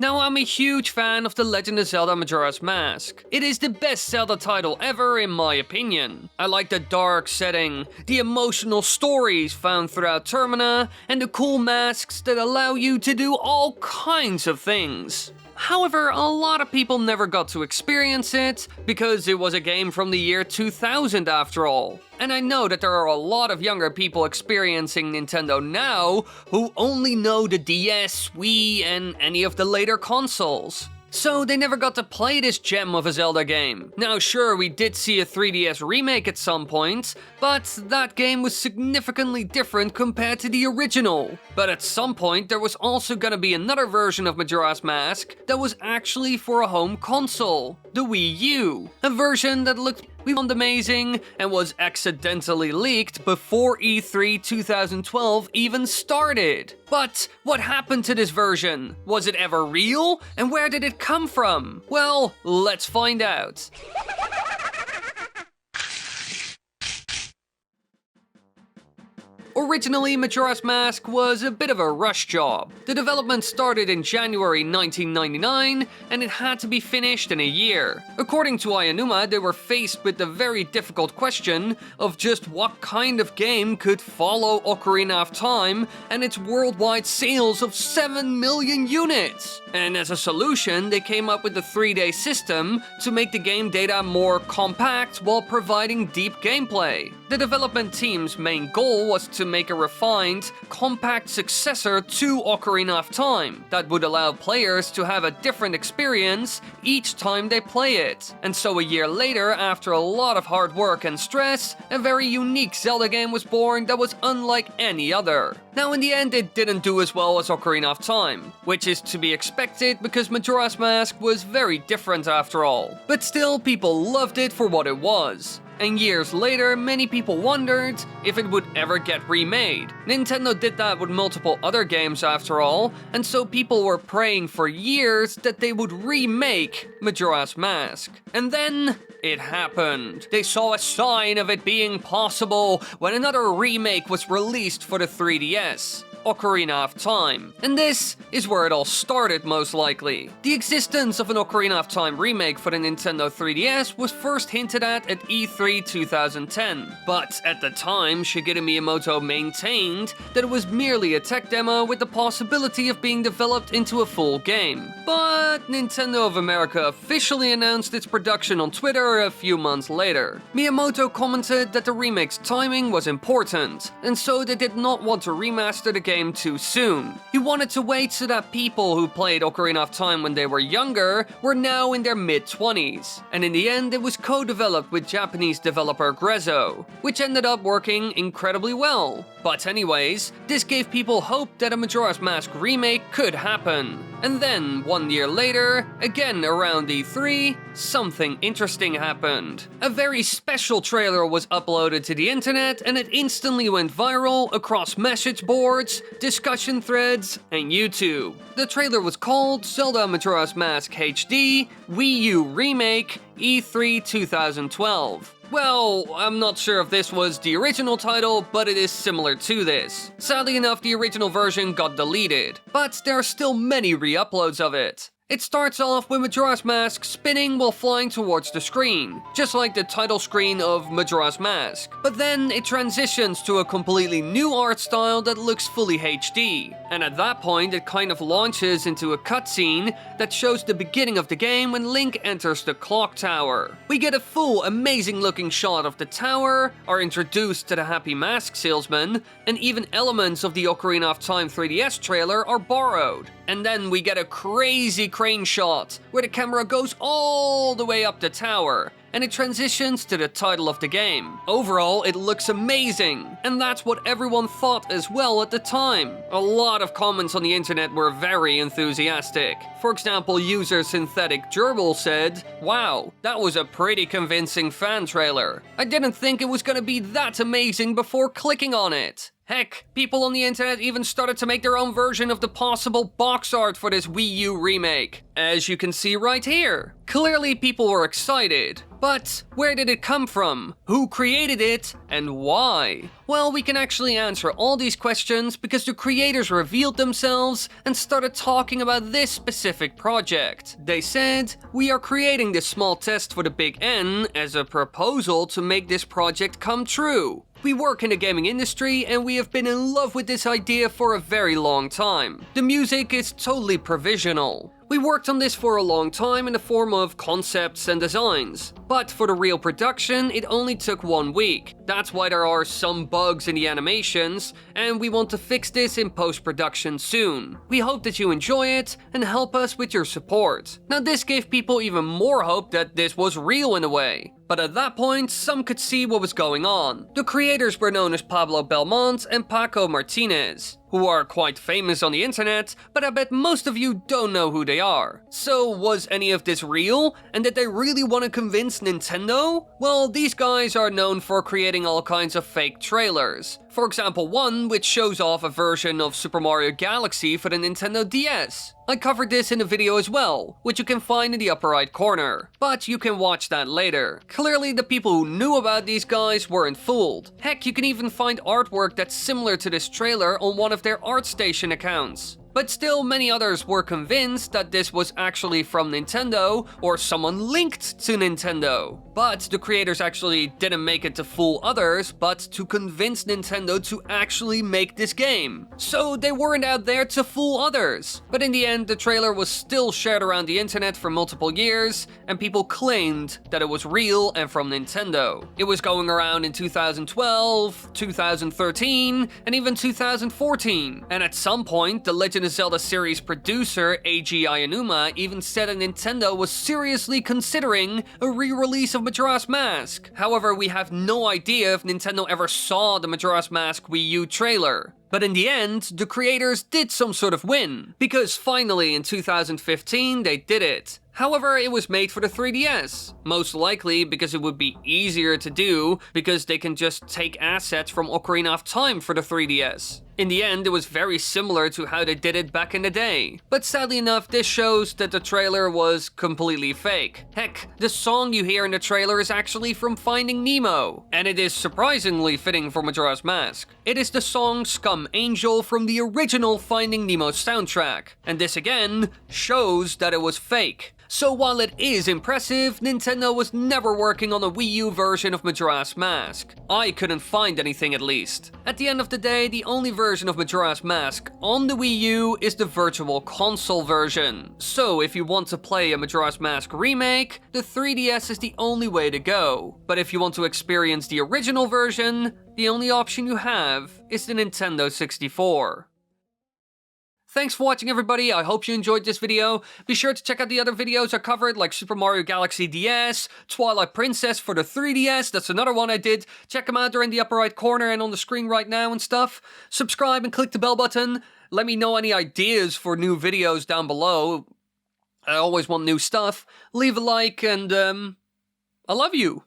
Now, I'm a huge fan of The Legend of Zelda Majora's Mask. It is the best Zelda title ever in my opinion. I like the dark setting, the emotional stories found throughout Termina, and the cool masks that allow you to do all kinds of things. However, a lot of people never got to experience it, because it was a game from the year 2000 after all. And I know that there are a lot of younger people experiencing Nintendo now who only know the DS, Wii, and any of the later consoles. So they never got to play this gem of a Zelda game. Now sure, we did see a 3DS remake at some point, but that game was significantly different compared to the original. But at some point there was also gonna be another version of Majora's Mask that was actually for a home console, the Wii U. A version that looked amazing and was accidentally leaked before E3 2012 even started. But what happened to this version? Was it ever real? And where did it come from? Well, let's find out. Originally, Majora's Mask was a bit of a rush job. The development started in January 1999, and it had to be finished in a year. According to Ayanuma, they were faced with the very difficult question of just what kind of game could follow Ocarina of Time and its worldwide sales of 7 million units. And as a solution, they came up with the 3-day system to make the game data more compact while providing deep gameplay. The development team's main goal was to make a refined, compact successor to Ocarina of Time that would allow players to have a different experience each time they play it. And so a year later, after a lot of hard work and stress, a very unique Zelda game was born that was unlike any other. Now in the end, it didn't do as well as Ocarina of Time, which is to be expected because Majora's Mask was very different after all. But still, people loved it for what it was. And years later, many people wondered if it would ever get remade. Nintendo did that with multiple other games after all, and so people were praying for years that they would remake Majora's Mask. And then it happened. They saw a sign of it being possible when another remake was released for the 3DS. Ocarina of Time. And this is where it all started most likely. The existence of an Ocarina of Time remake for the Nintendo 3DS was first hinted at E3 2010, but at the time Shigeru Miyamoto maintained that it was merely a tech demo with the possibility of being developed into a full game. But Nintendo of America officially announced its production on Twitter a few months later. Miyamoto commented that the remake's timing was important, and so they did not want to remaster the game too soon. He wanted to wait so that people who played Ocarina of Time when they were younger were now in their mid-20s. And in the end, it was co-developed with Japanese developer Grezzo, which ended up working incredibly well. But anyways, this gave people hope that a Majora's Mask remake could happen. And then, 1 year later, again around E3, something interesting happened. A very special trailer was uploaded to the internet and it instantly went viral across message boards, discussion threads, and YouTube. The trailer was called Zelda Majora's Mask HD Wii U Remake E3 2012. Well, I'm not sure if this was the original title, but it is similar to this. Sadly enough, the original version got deleted, but there are still many re-uploads of it. It starts off with Majora's Mask spinning while flying towards the screen, just like the title screen of Majora's Mask. But then it transitions to a completely new art style that looks fully HD. And at that point it kind of launches into a cutscene that shows the beginning of the game when Link enters the clock tower. We get a full amazing looking shot of the tower, are introduced to the happy mask salesman, and even elements of the Ocarina of Time 3DS trailer are borrowed. And then we get a crazy crane shot, where the camera goes all the way up the tower, and it transitions to the title of the game. Overall, it looks amazing, and that's what everyone thought as well at the time. A lot of comments on the internet were very enthusiastic. For example, user Synthetic Gerbil said, "Wow, that was a pretty convincing fan trailer. I didn't think it was gonna be that amazing before clicking on it." Heck, people on the internet even started to make their own version of the possible box art for this Wii U remake, as you can see right here. Clearly people were excited, but where did it come from? Who created it, and why? Well, we can actually answer all these questions because the creators revealed themselves and started talking about this specific project. They said, "We are creating this small test for the Big N as a proposal to make this project come true. We work in the gaming industry and we have been in love with this idea for a very long time. The music is totally provisional. We worked on this for a long time in the form of concepts and designs, but for the real production it only took 1 week. That's why there are some bugs in the animations, and we want to fix this in post-production soon. We hope that you enjoy it and help us with your support." Now this gave people even more hope that this was real in a way. But at that point, some could see what was going on. The creators were known as Pablo Belmont and Paco Martinez, who are quite famous on the internet, but I bet most of you don't know who they are. So was any of this real? And did they really want to convince Nintendo? Well, these guys are known for creating all kinds of fake trailers. For example, one which shows off a version of Super Mario Galaxy for the Nintendo DS. I covered this in a video as well, which you can find in the upper right corner, but you can watch that later. Clearly the people who knew about these guys weren't fooled. Heck, you can even find artwork that's similar to this trailer on one of their ArtStation accounts. But still, many others were convinced that this was actually from Nintendo or someone linked to Nintendo. But the creators actually didn't make it to fool others, but to convince Nintendo to actually make this game. So they weren't out there to fool others. But in the end, the trailer was still shared around the internet for multiple years, and people claimed that it was real and from Nintendo. It was going around in 2012, 2013, and even 2014. And at some point, the Legend of Zelda series producer Eiji Aonuma even said that Nintendo was seriously considering a re-release of Majora's Mask. However, we have no idea if Nintendo ever saw the Majora's Mask Wii U trailer. But in the end, the creators did some sort of win, because finally in 2015 they did it. However, it was made for the 3DS, most likely because it would be easier to do, because they can just take assets from Ocarina of Time for the 3DS. In the end, it was very similar to how they did it back in the day. But sadly enough, this shows that the trailer was completely fake. Heck, the song you hear in the trailer is actually from Finding Nemo, and it is surprisingly fitting for Majora's Mask. It is the song Scum Angel from the original Finding Nemo soundtrack, and this again shows that it was fake. So while it is impressive, Nintendo was never working on a Wii U version of Majora's Mask. I couldn't find anything at least. At the end of the day, the only version of Majora's Mask on the Wii U is the Virtual Console version. So if you want to play a Majora's Mask remake, the 3DS is the only way to go. But if you want to experience the original version, the only option you have is the Nintendo 64. Thanks for watching, everybody. I hope you enjoyed this video. Be sure to check out the other videos I covered, like Super Mario Galaxy DS, Twilight Princess for the 3DS, that's another one I did. Check them out, they're in the upper right corner and on the screen right now and stuff. Subscribe and click the bell button. Let me know any ideas for new videos down below. I always want new stuff. Leave a like and, I love you.